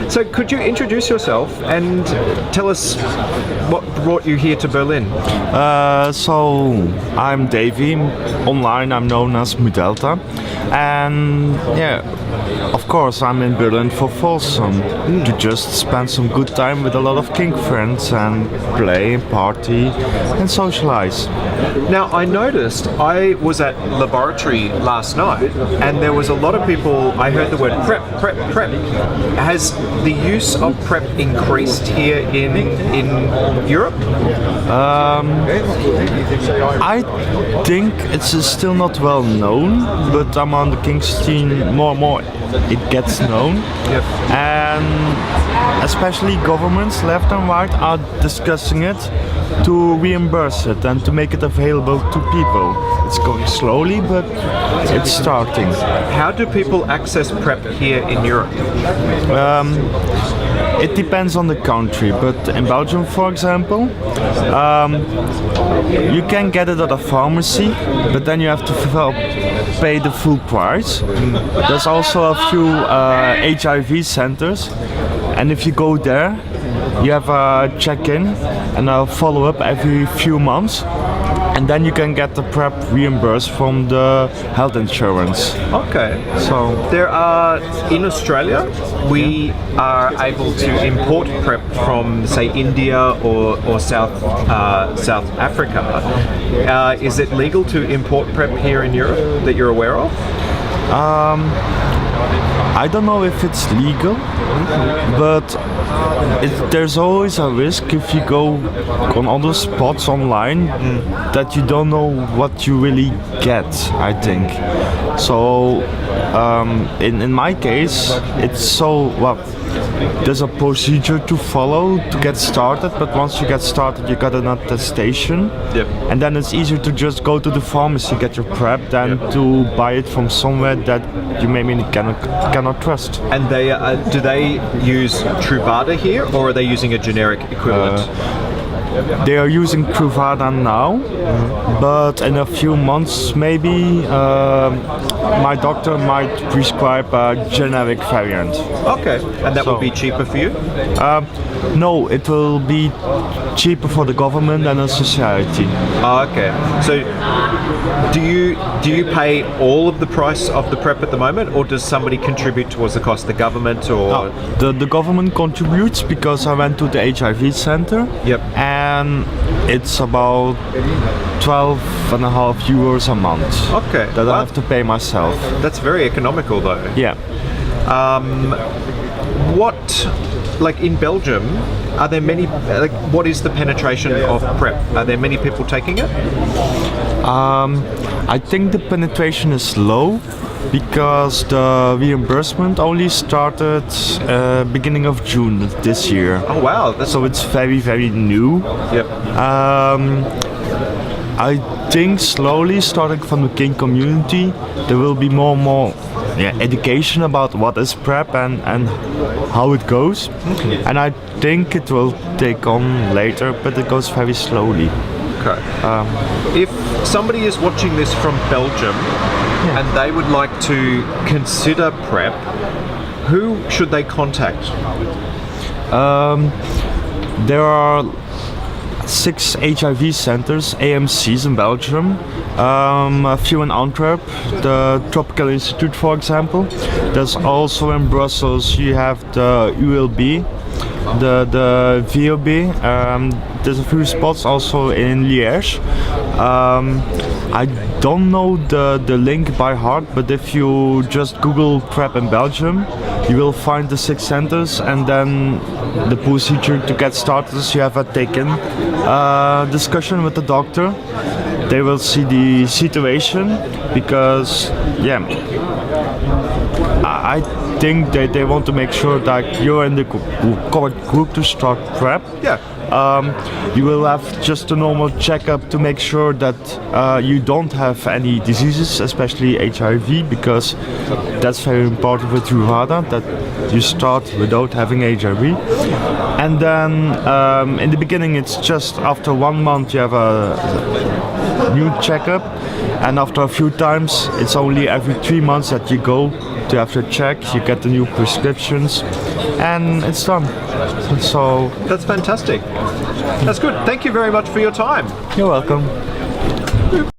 So could you introduce yourself and tell us what brought you here to Berlin? So I'm Davy. Online I'm known as Mudelta. And yeah, of course I'm in Berlin for Folsom to just spend some good time with a lot of kink friends and play, party and socialize. Now I noticed I was at laboratory last night and there was a lot of people. I heard the word PrEP. Has the use of PrEP increased here in Europe? I think it's still not well known, but among the kink scene more and more it gets known. Yep. And especially governments left and right are discussing it to reimburse it and to make it available to people. It's going slowly, but it's starting. How do people access PrEP here in Europe? It depends on the country, but in Belgium, for example, you can get it at a pharmacy, but then you have to pay the full price. There's also a few HIV centers, and if you go there, you have a check-in and a follow-up every few months. And then you can get the PrEP reimbursed from the health insurance. Okay. So There are, in Australia, we are able to import PrEP from, say, India or South Africa. Is it legal to import PrEP here in Europe that you're aware of? I don't know if it's legal, but there's always a risk if you go on other spots online that you don't know what you really get, I think. So in my case, it's so, well, there's a procedure to follow to get started, but once you get started you got an attestation. Yep. And then it's easier to just go to the pharmacy, get your PrEP, than to buy it from somewhere that you maybe cannot trust. And do they use Truvada here, or are they using a generic equivalent? They are using Truvada now, but in a few months maybe my doctor might prescribe a generic variant. Okay, and that will be cheaper for you? No, it will be cheaper for the government and the society. Okay, so do you pay all of the price of the PrEP at the moment, or does somebody contribute towards the cost? The government or? The government contributes because I went to the HIV center. Yep. And it's about 12.5 euros a month. Okay. That I have to pay myself. That's very economical, though. Yeah. Like in Belgium, are there many? What is the penetration of PrEP? Are there many people taking it? I think the penetration is low because the reimbursement only started beginning of June this year. Oh wow! So it's very, very new. Yep. I think slowly, starting from the kink community, there will be more and more education about what is PrEP and how it goes. And I think it will take on later, but it goes very slowly. Okay. If somebody is watching this from Belgium and they would like to consider PrEP, who should they contact? There are 6 HIV centers, AMCs in Belgium, a few in Antwerp, the Tropical Institute, for example. There's also in Brussels, you have the ULB, the VOB. There's a few spots also in Liège. I don't know the link by heart, but if you just Google PrEP in Belgium, you will find the 6 centers, and then the procedure to get started is you have a discussion with the doctor. They will see the situation because, I think they want to make sure that you're in the correct group to start PrEP. Yeah. You will have just a normal checkup to make sure that you don't have any diseases, especially HIV, because that's very important with Truvada, that you start without having HIV. And then in the beginning, it's just after 1 month you have a new checkup, and after a few times, it's only every 3 months that you go to have your check, you get the new prescriptions, and it's done. So That's fantastic. That's good. Thank you very much for your time. you're welcome.